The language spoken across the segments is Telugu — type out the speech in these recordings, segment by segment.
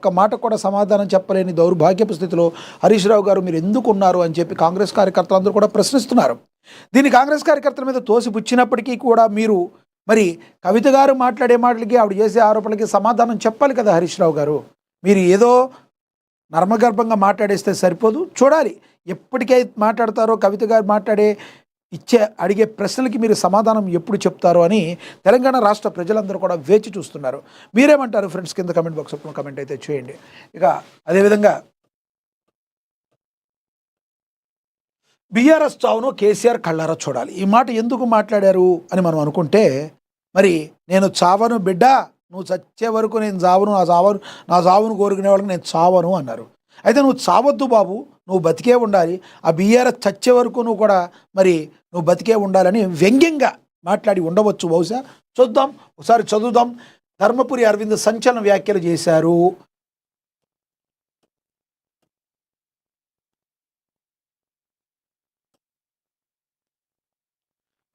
ఒక్క మాట కూడా సమాధానం చెప్పలేని దౌర్భాగ్యపు స్థితిలో హరీష్ రావు గారు మీరు ఎందుకు ఉన్నారు అని చెప్పి కాంగ్రెస్ కార్యకర్తలందరూ కూడా ప్రశ్నిస్తున్నారు. దీన్ని కాంగ్రెస్ కార్యకర్తల మీద తోసిపుచ్చినప్పటికీ కూడా మీరు మరి కవిత గారు మాట్లాడే మాటలకి ఆవిడ చేసే ఆరోపణలకి సమాధానం చెప్పాలి కదా హరీష్ రావు గారు. మీరు ఏదో నర్మగర్భంగా మాట్లాడేస్తే సరిపోదు, చూడాలి ఎప్పటికై మాట్లాడతారో కవిత గారు అడిగే ప్రశ్నలకి మీరు సమాధానం ఎప్పుడు చెప్తారో అని తెలంగాణ రాష్ట్ర ప్రజలందరూ కూడా వేచి చూస్తున్నారు. మీరేమంటారు ఫ్రెండ్స్? కింద కమెంట్ బాక్స్లో కమెంట్ అయితే చేయండి. ఇక అదేవిధంగా బీఆర్ఎస్ చావును కేసీఆర్ కళ్ళారా చూడాలి. ఈ మాట ఎందుకు మాట్లాడారు అని మనం అనుకుంటే, మరి నేను చావను బిడ్డ, నువ్వు చచ్చే వరకు నేను చావను, నా చావును కోరుకునే వాళ్ళకి నేను చావను అన్నారు. అయితే నువ్వు చావద్దు బాబు, నువ్వు బతికే ఉండాలి, ఆ బీఆర్ఎస్ చచ్చే వరకు నువ్వు కూడా మరి నువ్వు బతికే ఉండాలని వ్యంగ్యంగా మాట్లాడి ఉండవచ్చు బహుశా. చూద్దాం, ఒకసారి చదువుదాం. ధర్మపురి అరవింద్ సంచలన వ్యాఖ్యలు చేశారు.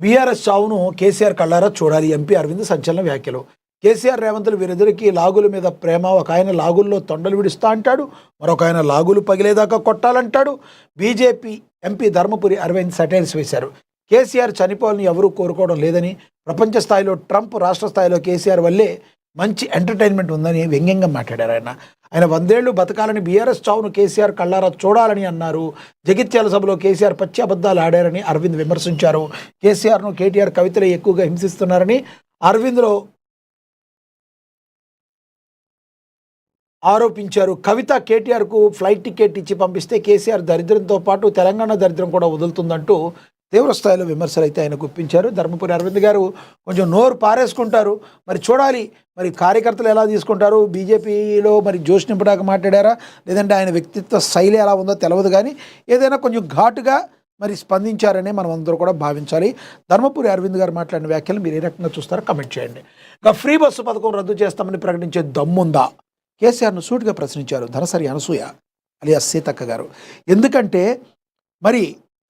బీఆర్ఎస్ చావును కేసీఆర్ కళ్ళారా చూడాలి, ఎంపీ అరవింద్ సంచలన వ్యాఖ్యలు. కేసీఆర్ రేవంతులు వీరిద్దరికీ లాగుల మీద ప్రేమ. ఒక ఆయన లాగుల్లో తొండలు విడుస్తా అంటాడు, మరొక ఆయన లాగులు పగిలేదాకా కొట్టాలంటాడు. BJP MP Dharmapuri Arvind satires వేశారు. కేసీఆర్ చనిపోవాలని ఎవరూ కోరుకోవడం లేదని, ప్రపంచ స్థాయిలో ట్రంప్, రాష్ట్ర స్థాయిలో కేసీఆర్ వల్లే మంచి ఎంటర్టైన్మెంట్ ఉందని వ్యంగ్యంగా మాట్లాడారు. ఆయన 100 ఏళ్లు బతకాలని, బీఆర్ఎస్ చావును కేసీఆర్ కళ్ళారా చూడాలని అన్నారు. జగిత్యాల సభలో కేసీఆర్ పచ్చి అబద్ధాలు ఆడారని అరవింద్ విమర్శించారు. కేసీఆర్ను కేటీఆర్ కవితలే ఎక్కువగా హింసిస్తున్నారని అరవింద్లో ఆరోపించారు. కవిత కేటీఆర్కు ఫ్లైట్ టికెట్ ఇచ్చి పంపిస్తే కేసీఆర్ దరిద్రంతో పాటు తెలంగాణ దరిద్రం కూడా వదులుతుందంటూ తీవ్ర స్థాయిలో విమర్శలు అయితే ఆయన గుప్పించారు. ధర్మపురి అరవింద్ గారు కొంచెం నోరు పారేసుకుంటారు, మరి చూడాలి మరి కార్యకర్తలు ఎలా తీసుకుంటారు. బీజేపీలో మరి జోష్ నింపడానికి మాట్లాడారా, లేదంటే ఆయన వ్యక్తిత్వ శైలి ఎలా ఉందో తెలియదు, కానీ ఏదైనా కొంచెం ఘాటుగా మరి స్పందించారనే మనం అందరూ కూడా భావించాలి. ధర్మపురి అరవింద్ గారు మాట్లాడిన వ్యాఖ్యలు మీరు ఏ రకంగా చూస్తారో కమెంట్ చేయండి. ఇక ఫ్రీ బస్సు పథకం రద్దు చేస్తామని ప్రకటించే దమ్ముందా? కేసీఆర్ను సూటిగా ప్రశ్నించారు ధనసరి అనసూయ అలియాస్ సీతక్క గారు. ఎందుకంటే మరి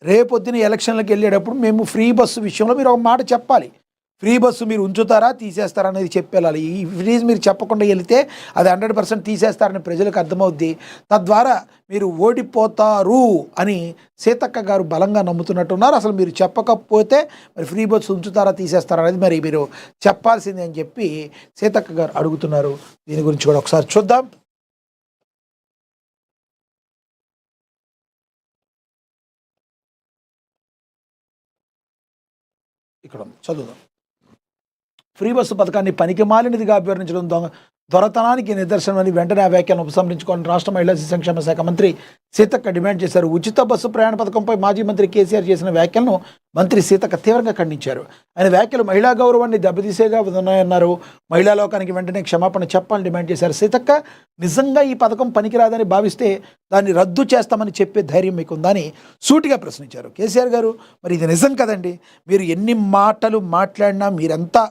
రేపొద్దున ఎలక్షన్లకు వెళ్ళేటప్పుడు మేము ఫ్రీ బస్సు విషయంలో మీరు ఒక మాట చెప్పాలి. ఫ్రీ బస్సు మీరు ఉంచుతారా తీసేస్తారా అనేది చెప్పేయాలి. ఈ ఫ్రీజ్ మీరు చెప్పకుండా వెళితే అది 100% తీసేస్తారని ప్రజలకు అర్థమవుద్ది. తద్వారా మీరు ఓడిపోతారు అని సీతక్క గారు బలంగా నమ్ముతున్నట్టున్నారు. అసలు మీరు చెప్పకపోతే మరి ఫ్రీ బస్సు ఉంచుతారా తీసేస్తారా అనేది మరి మీరు చెప్పాల్సిందే అని చెప్పి సీతక్క గారు అడుగుతున్నారు. దీని గురించి కూడా ఒకసారి చూద్దాం. ఇక్కడ చదువుదాం. ఫ్రీ బస్సు పథకాన్ని పనికి మాలినదిగా అభ్యర్థించడం దొరతనానికి నిదర్శనమని వెంటనే ఆ వ్యాఖ్యలను ఉపసంహరించుకోవాలని రాష్ట్ర మహిళా శిశు సంక్షేమ శాఖ మంత్రి సీతక్క డిమాండ్ చేశారు. ఉచిత బస్సు ప్రయాణ పథకంపై మాజీ మంత్రి కేసీఆర్ చేసిన వ్యాఖ్యలను మంత్రి సీతక్క తీవ్రంగా ఖండించారు. ఆయన వ్యాఖ్యలు మహిళా గౌరవాన్ని దెబ్బతీసేగా ఉన్నాయన్నారు. మహిళా లోకానికి వెంటనే క్షమాపణ చెప్పాలని డిమాండ్ చేశారు. సీతక్క నిజంగా ఈ పథకం పనికిరాదని భావిస్తే దాన్ని రద్దు చేస్తామని చెప్పే ధైర్యం మీకుందని సూటిగా ప్రశ్నించారు. కేసీఆర్ గారు మరి ఇది నిజం కదండి, మీరు ఎన్ని మాటలు మాట్లాడినా మీరంతా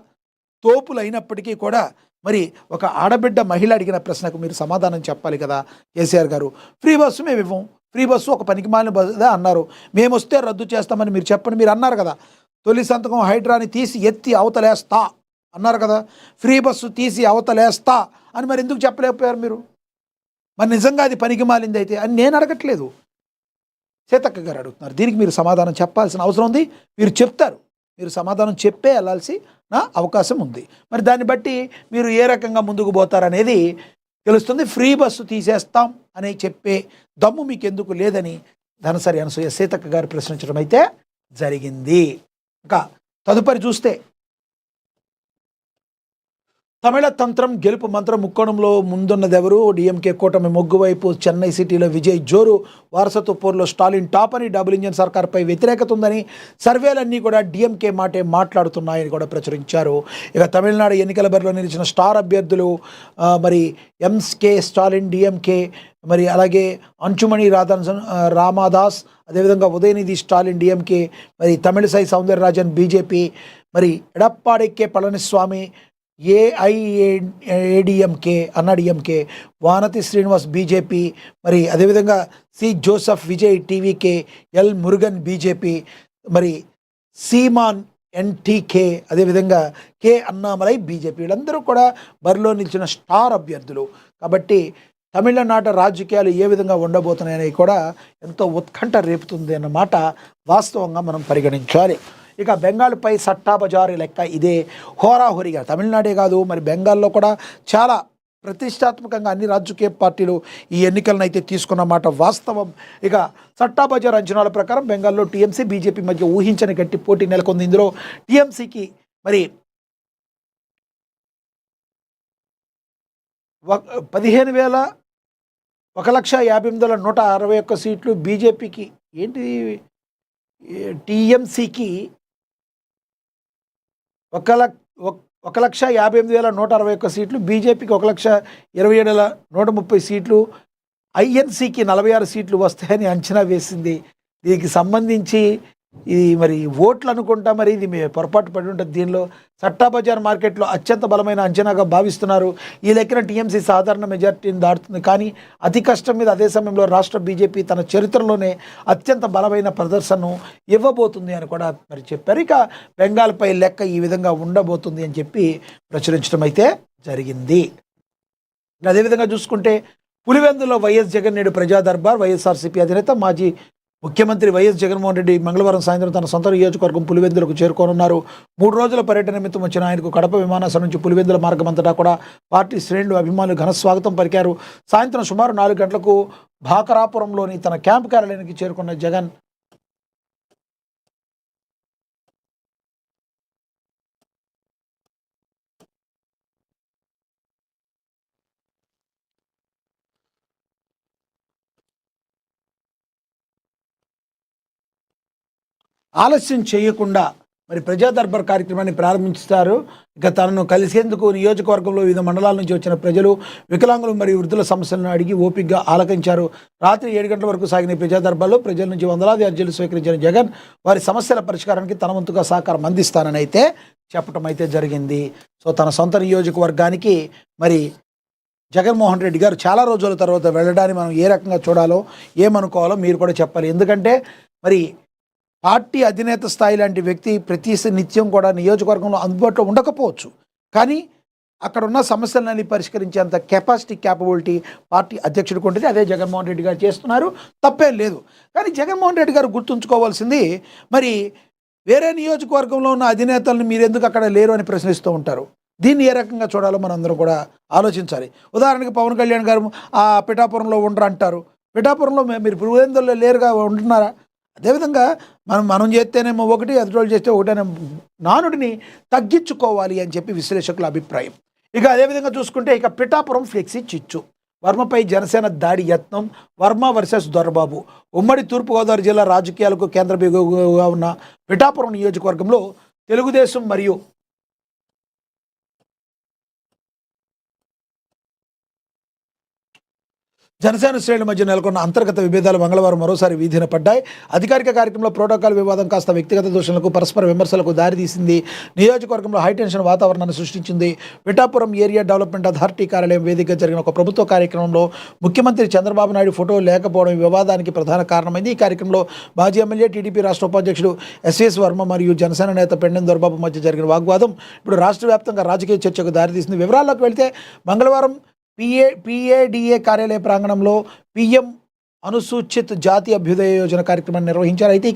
తోపులు అయినప్పటికీ కూడా మరి ఒక ఆడబిడ్డ మహిళ అడిగిన ప్రశ్నకు మీరు సమాధానం చెప్పాలి కదా కేసీఆర్ గారు. ఫ్రీ బస్సు మేము ఇవ్వం, ఫ్రీ బస్సు ఒక పనికిమాలిన బస్సు అన్నారు, మేము వస్తే రద్దు చేస్తామని మీరు చెప్పండి. మీరు అన్నారు కదా తొలి సంతకం హైడ్రాని తీసి ఎత్తి అవతలేస్తా అన్నారు కదా, ఫ్రీ బస్సు తీసి అవతలేస్తా అని మరి ఎందుకు చెప్పలేకపోయారు మీరు? మరి నిజంగా అది పనికిమాలింది అయితే అని నేను అడగట్లేదు, సీతక్క గారు అడుగుతున్నారు. దీనికి మీరు సమాధానం చెప్పాల్సిన అవసరం ఉంది. మీరు చెప్తారు, మీరు సమాధానం చెప్పే వెళ్ళాల్సి అవకాశం ఉంది. మరి దాన్ని బట్టి మీరు ఏ రకంగా ముందుకు పోతారనేది తెలుస్తుంది. ఫ్రీ బస్సు తీసేస్తాం అని చెప్పే దమ్ము మీకు ఎందుకు లేదని ధనసరి అనసూయ సీతక్క గారు ప్రశ్నించడం అయితే జరిగింది. ఇంకా తదుపరి చూస్తే తమిళ తంత్రం గెలుపు మంత్రం ముక్కోణంలో ముందున్నదెవరు? డిఎంకే కూటమి మొగ్గు వైపు. చెన్నై సిటీలో విజయ్ జోరు. వారసత్వ పోరులో స్టాలిన్ టాప్ అని, డబుల్ ఇంజన్ సర్కార్పై వ్యతిరేకత ఉందని సర్వేలన్నీ కూడా డిఎంకే మాటే మాట్లాడుతున్నాయని కూడా ప్రచురించారు. ఇక తమిళనాడు ఎన్నికల బరిలో నిలిచిన స్టార్ అభ్యర్థులు మరి ఎంకే స్టాలిన్ డిఎంకే, మరి అలాగే అంచుమణి రామాదాస్, అదేవిధంగా ఉదయనిధి స్టాలిన్ డిఎంకే, మరి తమిళసై సౌందరరాజన్ బీజేపీ, మరి ఎడప్పాడికే పళనిస్వామి ఏఐఏడిఎంకే అన్నాడీఎంకే, వానతి శ్రీనివాస్ బీజేపీ, మరి అదేవిధంగా C Joseph Vijay TVK, L Murugan BJP, మరి సీమాన్ ఎన్టీకే, అదేవిధంగా కే అన్నామలై బీజేపీ. వీళ్ళందరూ కూడా బరిలో నిలిచిన స్టార్ అభ్యర్థులు. కాబట్టి తమిళనాట రాజకీయాలు ఏ విధంగా ఉండబోతున్నాయని కూడా ఎంతో ఉత్కంఠ రేపుతుంది అన్నమాట వాస్తవంగా మనం పరిగణించాలి. ఇక బెంగాల్పై సట్టాబజారు లెక్క ఇదే హోరాహోరీగా తమిళనాడే కాదు మరి బెంగాల్లో కూడా చాలా ప్రతిష్టాత్మకంగా అన్ని రాజకీయ పార్టీలు ఈ ఎన్నికలను అయితే తీసుకున్నమాట వాస్తవం. ఇక సట్టాబజార్ అంచనాల ప్రకారం బెంగాల్లో టీఎంసీ బీజేపీ మధ్య ఊహించని గట్టి పోటీ నెలకొంది. ఇందులో టీఎంసీకి మరి 1,50,151 సీట్లు, బీజేపీకి ఏంటి టీఎంసీకి 1,58,161 సీట్లు, బీజేపీకి 1,27,130 సీట్లు, ఐఎన్సీకి 46 సీట్లు వస్తాయని అంచనా వేసింది. దీనికి సంబంధించి ఇది మరి ఓట్లు అనుకుంటా, మరి ఇది పొరపాటు పడి ఉంటుంది. దీనిలో సట్టాబజార్ మార్కెట్లో అత్యంత బలమైన అంచనాగా భావిస్తున్నారు. ఈ లెక్కన టీఎంసీ సాధారణ మెజార్టీని దాటుతుంది. కానీ అతి కష్టం మీద అదే సమయంలో రాష్ట్ర బీజేపీ తన చరిత్రలోనే అత్యంత బలమైన ప్రదర్శనను ఇవ్వబోతుంది అని కూడా మరి చెప్పారు. ఇక బెంగాల్పై లెక్క ఈ విధంగా ఉండబోతుంది అని చెప్పి ప్రచురించడం అయితే జరిగింది. అదేవిధంగా చూసుకుంటే పులివెందులో వైఎస్ జగన్ నేడు ప్రజా దర్బార్. వైఎస్ఆర్సీపీ అధినేత మాజీ ముఖ్యమంత్రి వైఎస్ జగన్మోహన్ రెడ్డి మంగళవారం సాయంత్రం తన సొంత నియోజకవర్గం పులివెందులకు చేరుకోనున్నారు. 3 రోజుల పర్యటన నిమిత్తం వచ్చిన ఆయనకు కడప విమానాశ్రయం నుంచి పులివెందుల మార్గం అంతటా కూడా పార్టీ శ్రేణులు, అభిమానులు ఘన స్వాగతం పలికారు. సాయంత్రం సుమారు 4 గంటలకు భాకరాపురంలోని తన క్యాంపు కార్యాలయానికి చేరుకున్న జగన్ ఆలస్యం చేయకుండా మరి ప్రజా దర్బార్ కార్యక్రమాన్ని ప్రారంభించారు. ఇక తనను కలిసేందుకు నియోజకవర్గంలో వివిధ మండలాల నుంచి వచ్చిన ప్రజలు, వికలాంగులు మరియు వృద్ధుల సమస్యలను అడిగి ఓపికగా ఆలకించారు. రాత్రి 7 గంటల వరకు సాగిన ప్రజా దర్బార్లో ప్రజల నుంచి వందలాది అర్జీలు స్వీకరించిన జగన్ వారి సమస్యల పరిష్కారానికి తన వంతుగా సహకారం అందిస్తానని అయితే చెప్పడం అయితే జరిగింది. సో తన సొంత నియోజకవర్గానికి మరి జగన్మోహన్ రెడ్డి గారు చాలా రోజుల తర్వాత వెళ్ళడాన్ని మనం ఏ రకంగా చూడాలో, ఏమనుకోవాలో మీరు కూడా చెప్పాలి. ఎందుకంటే మరి పార్టీ అధినేత స్థాయి లాంటి వ్యక్తి ప్రతి నిత్యం కూడా నియోజకవర్గంలో అందుబాటులో ఉండకపోవచ్చు, కానీ అక్కడ ఉన్న సమస్యలన్నీ పరిష్కరించేంత క్యాపబిలిటీ పార్టీ అధ్యక్షుడికి ఉంటుంది. అదే జగన్మోహన్ రెడ్డి గారు చేస్తున్నారు, తప్పేం లేదు. కానీ జగన్మోహన్ రెడ్డి గారు గుర్తుంచుకోవాల్సింది మరి వేరే నియోజకవర్గంలో ఉన్న అధినేతలను మీరు ఎందుకు అక్కడ లేరు అని ప్రశ్నిస్తూ ఉంటారు. దీన్ని ఏ రకంగా చూడాలో మనందరం కూడా ఆలోచించాలి. ఉదాహరణకి పవన్ కళ్యాణ్ గారు ఆ పిఠాపురంలో ఉండరు అంటారు. పిఠాపురంలో మీరు పులివెందుల్లో లేరుగా ఉంటున్నారా? అదేవిధంగా మనం చేస్తేనేమో ఒకటి, ఎదుటోళ్ళు చేస్తే ఒకటనే నానుడిని తగ్గించుకోవాలి అని చెప్పి విశ్లేషకుల అభిప్రాయం. ఇక అదేవిధంగా చూసుకుంటే ఇక పిఠాపురం ఫ్లెక్సీ చిచ్చు, వర్మపై జనసేన దాడి యత్నం, వర్మ వర్సెస్ దొరబాబు. ఉమ్మడి తూర్పుగోదావరి జిల్లా రాజకీయాలకు కేంద్ర బిందువుగా ఉన్న పిఠాపురం నియోజకవర్గంలో తెలుగుదేశం మరియు జనసేన శ్రేణుల మధ్య నెలకొన్న అంతర్గత విభేదాలు మంగళవారం మరోసారి వీధిన పడ్డాయి. అధికారిక కార్యక్రమంలో ప్రోటోకాల్ వివాదం కాస్త వ్యక్తిగత దూషణలకు, పరస్పర విమర్శలకు దారితీసింది. నియోజకవర్గంలో హైటెన్షన్ వాతావరణాన్ని సృష్టించింది. పిఠాపురం ఏరియా డెవలప్మెంట్ అథారిటీ కార్యాలయం వేదికగా జరిగిన ఒక ప్రభుత్వ కార్యక్రమంలో ముఖ్యమంత్రి చంద్రబాబు నాయుడు ఫోటో లేకపోవడం వివాదానికి ప్రధాన కారణమైంది. ఈ కార్యక్రమంలో మాజీ ఎమ్మెల్యే, టీడీపీ రాష్ట్ర ఉపాధ్యక్షుడు ఎస్ఎస్ వర్మ మరియు జనసేన నేత పెండెం దొరబాబు మధ్య జరిగిన వాగ్వాదం ఇప్పుడు రాష్ట్ర వ్యాప్తంగా రాజకీయ చర్చకు దారితీసింది. వివరాల్లోకి వెళ్తే మంగళవారం పిఏడిఏ కార్యాలయ ప్రాంగణంలో పీఎం అనుసూచిత జాతి అభ్యుదయ యోజన కార్యక్రమాన్ని నిర్వహించారు. అయితే